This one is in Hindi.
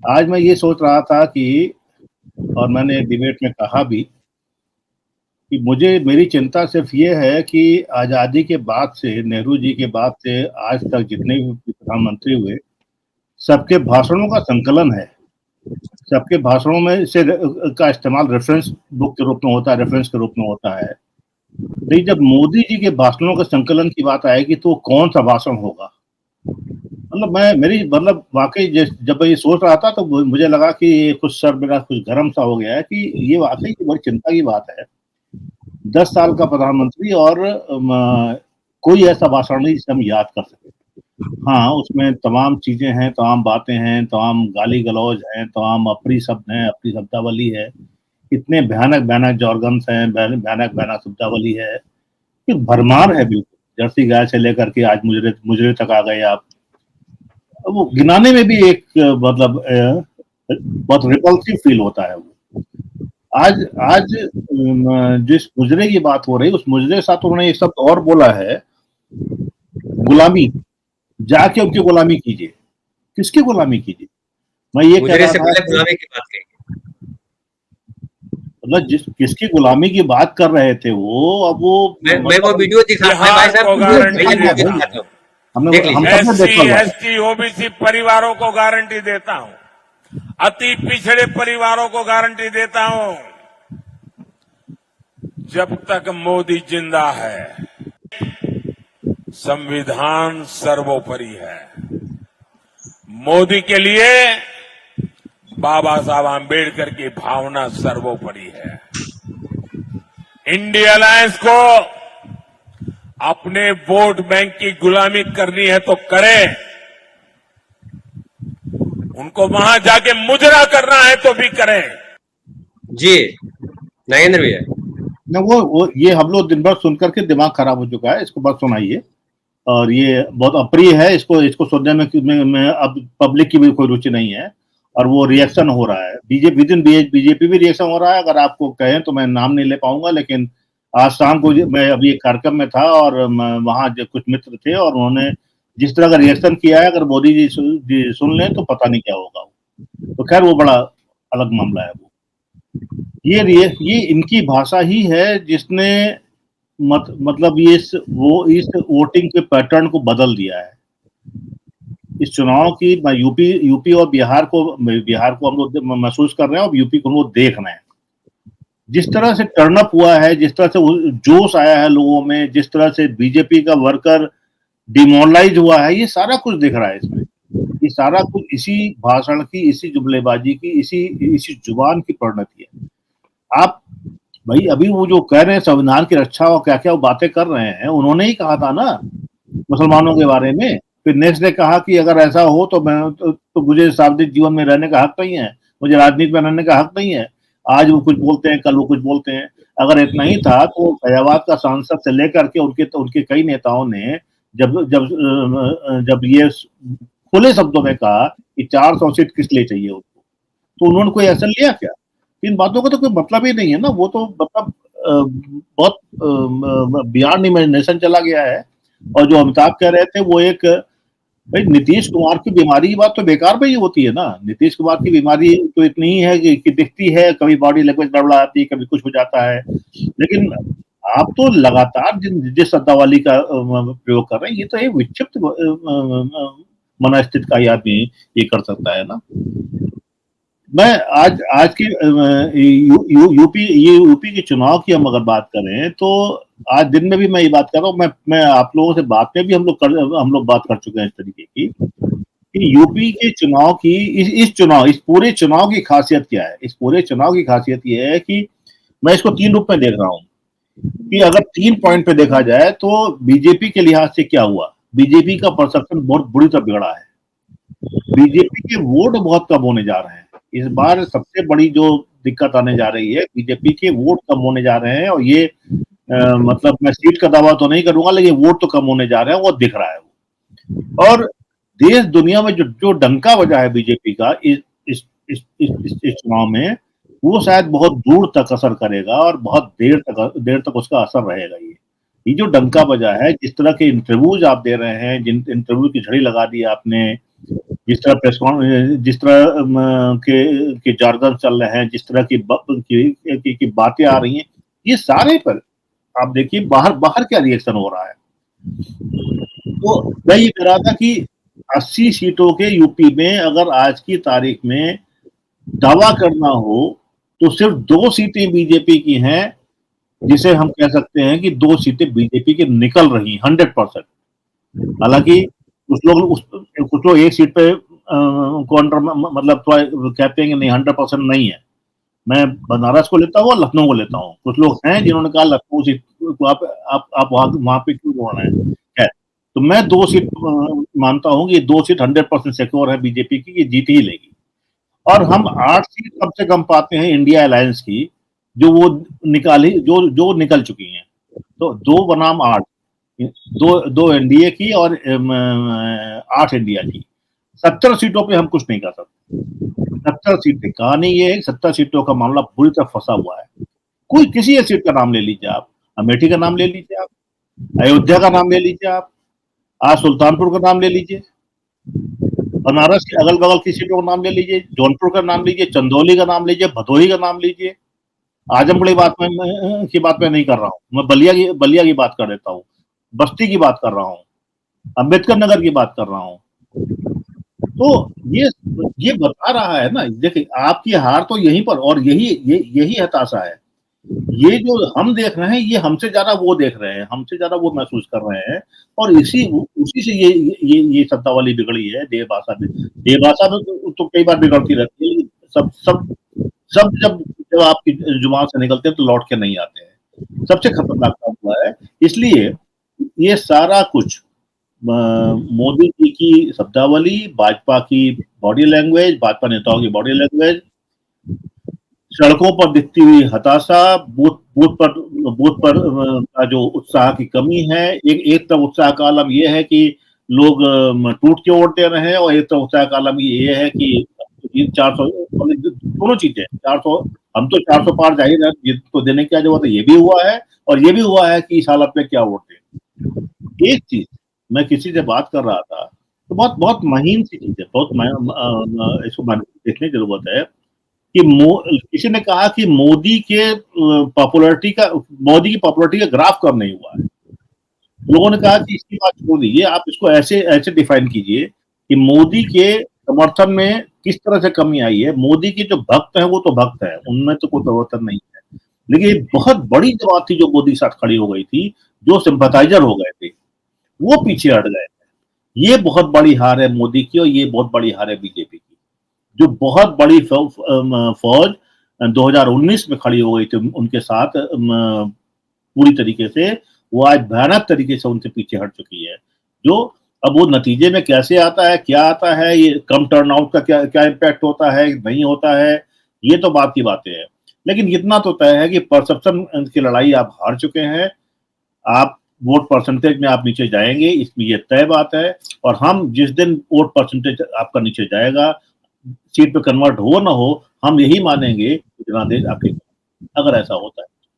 आज मैं ये सोच रहा था कि और मैंने डिबेट में कहा भी कि मुझे मेरी चिंता सिर्फ ये है कि आज़ादी के बाद से, नेहरू जी के बाद से आज तक जितने भी प्रधानमंत्री हुए, सबके भाषणों का संकलन है। सबके भाषणों में से का इस्तेमाल रेफ़रेंस बुक के रूप में होता है, रेफ़रेंस के रूप में होता है। लेकिन जब मोदी जी के भाषणों के संकलन की बात आएगी तो कौन-सा भाषण होगा? मतलब वाक़ई जब मैं ये सोच रहा था तो मुझे लगा कि ये कुछ सर मेरा कुछ गरम-सा हो गया है कि ये वाक़ई बड़ी चिंता की बात है। 10 साल का प्रधानमंत्री और कोई ऐसा भाषण नहीं जिसे हम याद कर सकें। हाँ, उसमें तमाम चीज़ें हैं, तमाम बातें हैं, तमाम गाली-गलौज हैं, तमाम अप्रिय शब्द हैं, अप्रिय शब्दावली है। इतने भयानक-भयानक जॉर्गन्स हैं, भयानक-भयानक शब्दावली है, कि भरमार है बिल्कुल। जर्सी गाय से लेकर के आज मुजरे मुजरे तक आ गए आप। वो गिनाने में भी एक बहुत रिपल्सिव फ़ील होता है वो। आज आज जिस मुजरे की बात हो रही है, उस मुजरे के साथ उन्होंने एक शब्द और बोला है, गुलामी। जाके उनकी गुलामी कीजिए। किसकी गुलामी कीजिए? मैं ये कह रहा था गुलामी की बात कही। मतलब किसकी गुलामी की बात कर रहे थे वो, अब वो मैं वो वीडियो दिखा भाई साहब, SC, ST, OBC परिवारों को गारंटी देता हूं, अति पिछड़े परिवारों को गारंटी देता हूं, जब तक मोदी जिंदा है संविधान सर्वोपरि है। मोदी के लिए बाबा साहब आंबेडकर की भावना सर्वोपरि है। इंडिया अलायंस को अपने वोट बैंक की गुलामी करनी है तो करें, उनको वहां जाके मुजरा करना है तो भी करें। जी नागेंद्र भैया, न वो ये हम लोग दिन भर सुनकर के दिमाग खराब हो चुका है, इसको बस सुनाइए। और ये बहुत अप्रिय है, इसको सुनने में अब पब्लिक की भी कोई रुचि नहीं है और वो रिएक्शन हो रहा है। बीजेपी भी रिएक्शन हो रहा है। अगर आपको कहें तो मैं नाम नहीं ले पाऊंगा, लेकिन आज शाम को मैं अभी एक कार्यक्रम में था और वहां कुछ मित्र थे और उन्होंने जिस तरह का रिएक्शन किया है, अगर मोदी जी सुन लें तो पता नहीं क्या होगा। तो खैर वो बड़ा अलग मामला है। वो ये इनकी भाषा ही है जिसने मतलब इस वोटिंग के पैटर्न को बदल दिया है। इस चुनाव की यूपी और बिहार को हम लोग महसूस कर रहे हैं और यूपी को हम लोग देख रहे हैं। जिस तरह से टर्न अप हुआ है, जिस तरह से जोश आया है लोगों में, जिस तरह से बीजेपी का वर्कर डिमोरलाइज हुआ है, ये सारा कुछ दिख रहा है इसमें। ये सारा कुछ इसी भाषण की, इसी जुमलेबाजी की, इसी जुबान की परिणति है। आप भाई अभी वो जो कह रहे हैं संविधान की रक्षा और क्या क्या वो बातें कर रहे हैं, उन्होंने ही कहा था ना मुसलमानों के बारे में। फिर नेक्स्ट ने कहा कि अगर ऐसा हो तो मुझे सार्वजनिक जीवन में रहने का हक नहीं है, मुझे राजनीति में रहने का हक नहीं है। आज वो कुछ बोलते हैं, कल वो कुछ बोलते हैं। अगर इतना ही था तो फैजाबाद का सांसद से लेकर के उनके कई नेताओं ने जब ये खुले शब्दों में कहा कि 400 सीट किस लिए चाहिए उनको, तो उन्होंने कोई एक्शन लिया क्या? इन बातों का तो कोई मतलब ही नहीं है ना। वो तो मतलब बहुत बियॉन्ड इमेजिनेशन चला गया है। और जो अमिताभ कह रहे थे वो एक भाई नीतीश कुमार की बीमारी की बात तो बेकार में ही होती है ना। नीतीश कुमार की बीमारी तो इतनी ही है कि दिखती है, कभी बॉडी लैंग्वेज गड़बड़ा आती है, कभी कुछ हो जाता है, लेकिन आप तो लगातार जिस शब्दावली का प्रयोग कर रहे हैं, ये तो एक विक्षिप्त मनस्थिति का ही आदमी ये कर सकता है ना। मैं आज की यूपी के चुनाव की हम अगर बात करें तो आज दिन में भी मैं ये बात कर रहा हूँ। मैं आप लोगों से बात में भी हम लोग बात कर चुके हैं इस तरीके की कि यूपी के चुनाव की इस पूरे चुनाव की खासियत क्या है। इस पूरे चुनाव की खासियत ये है कि मैं इसको 3 रूप में देख रहा हूँ कि अगर 3 पॉइंट पे देखा जाए तो बीजेपी के लिहाज से क्या हुआ। बीजेपी का परसेप्शन बहुत बुरी तरह बिगड़ा है। बीजेपी के वोट बहुत कम होने जा रहे हैं। इस बार सबसे बड़ी जो दिक्कत आने जा रही है, बीजेपी के वोट कम होने जा रहे हैं और ये मतलब मैं सीट का दावा तो नहीं करूंगा, लेकिन वोट तो कम होने जा रहे हैं, वो दिख रहा है। और देश दुनिया में जो डंका बजा है बीजेपी का इस चुनाव में, वो शायद बहुत दूर तक असर करेगा और बहुत देर तक उसका असर रहेगा। ये जो डंका बजा है, जिस तरह के इंटरव्यूज आप दे रहे हैं, जिन इंटरव्यू की झड़ी लगा दी आपने, जिस तरह जिस तरह के जार्गन चल रहे हैं, जिस तरह की बातें आ रही हैं, ये सारे पर आप देखिए बाहर बाहर क्या रिएक्शन हो रहा है। तो मैं ये कह रहा था कि 80 सीटों के यूपी में अगर आज की तारीख में दावा करना हो तो सिर्फ 2 सीटें बीजेपी की हैं, जिसे हम कह सकते हैं कि 2 सीटें बीजेपी की निकल रही 100%। हालांकि कुछ लोग एक सीट पे मतलब कहते हैं कि नहीं 100% नहीं है। मैं बनारस को लेता हूँ और लखनऊ को लेता हूँ। कुछ लोग हैं जिन्होंने कहा लखनऊ सीट को आप वहां पे क्यों जोड़ रहे हैं। तो मैं 2 सीट मानता हूँ कि 2 सीट 100% सिक्योर है बीजेपी की, ये जीत ही लेगी। और हम 8 सीट कम से कम पाते हैं इंडिया अलायंस की, जो वो जो निकल चुकी हैं। तो 2 बनाम 8, दो एनडीए की और 8 इंडिया की। 70 सीटों पे हम कुछ नहीं कर सकते। 70 सीटें, कहानी ये है 70 सीटों का मामला पूरी तरह फंसा हुआ है। कोई किसी एक सीट का नाम ले लीजिए आप, अमेठी का नाम ले लीजिए आप, अयोध्या का नाम ले लीजिए आप, आज सुल्तानपुर का नाम ले लीजिए, बनारस के अगल बगल की सीटों का नाम ले लीजिए, जौनपुर का नाम लीजिए, चंदौली का नाम लीजिए, भदोही का नाम लीजिए। आजमगढ़ की बात मैं नहीं कर रहा हूँ, मैं बलिया की बात कर देता हूँ, बस्ती की बात कर रहा हूँ, अम्बेडकर नगर की बात कर रहा हूँ। तो ये बता रहा है ना, देखिए आपकी हार तो यहीं पर, और यही हताशा है। ये जो हम देख रहे हैं, ये हमसे ज्यादा वो देख रहे हैं, हमसे ज्यादा वो महसूस कर रहे हैं, और उसी से ये शब्दावली बिगड़ी है। देवभाषा में तो कई बार बिगड़ती रहती है, लेकिन सब जब आपकी जुबान से निकलते हैं तो लौट के नहीं आते हैं। सबसे खतरनाक काम हुआ है। इसलिए ये सारा कुछ मोदी जी की शब्दावली, भाजपा की बॉडी लैंग्वेज, भाजपा नेताओं की बॉडी लैंग्वेज, सड़कों पर दिखती हुई हताशा, बूथ पर का जो उत्साह की कमी है। एक तरफ उत्साह का आलम यह है कि लोग टूट के वोट दे रहे हैं, और एक तरफ उत्साह का आलम ये है कि 400 दोनों चीजें 400, हम तो 400 पार जाहिर है, जिसको देने की क्या जरूरत है, ये भी हुआ है, और ये भी हुआ है कि इस हालत में क्या वोट दें। एक चीज मैं किसी से बात कर रहा था, तो बहुत महीन सी चीज है, इसको देखने की जरूरत है कि किसी ने कहा कि मोदी की पॉपुलैरिटी का ग्राफ कम नहीं हुआ है। लोगों ने कहा कि इसकी बात छोड़ दीजिए, आप इसको ऐसे डिफाइन कीजिए कि मोदी के समर्थन में किस तरह से कमी आई है। मोदी के जो भक्त हैं वो तो भक्त हैं, उनमें तो कोई परिवर्तन नहीं है, लेकिन बहुत बड़ी जमात थी जो मोदी के साथ खड़ी हो गई थी, जो सिंपैथाइजर हो गए थे, वो पीछे हट गए। ये बहुत बड़ी हार है मोदी की, और ये बहुत बड़ी हार है बीजेपी की। जो बहुत बड़ी फौज 2019 में खड़ी हो गई थी उनके साथ पूरी तरीके से, वो आज भयानक तरीके से उनसे पीछे हट चुकी है। जो अब वो नतीजे में कैसे आता है, क्या आता है, ये कम टर्नआउट का क्या इम्पैक्ट होता है, नहीं होता है, ये तो बात की बातें हैं। लेकिन इतना तो तय है कि परसेप्शन की लड़ाई आप हार चुके हैं। आप वोट परसेंटेज में आप नीचे जाएंगे, इसमें ये तय बात है। और हम जिस दिन वोट परसेंटेज आपका नीचे जाएगा, सीट पे कन्वर्ट हो ना हो, हम यही मानेंगे कि जनादेश आपके, अगर ऐसा होता है।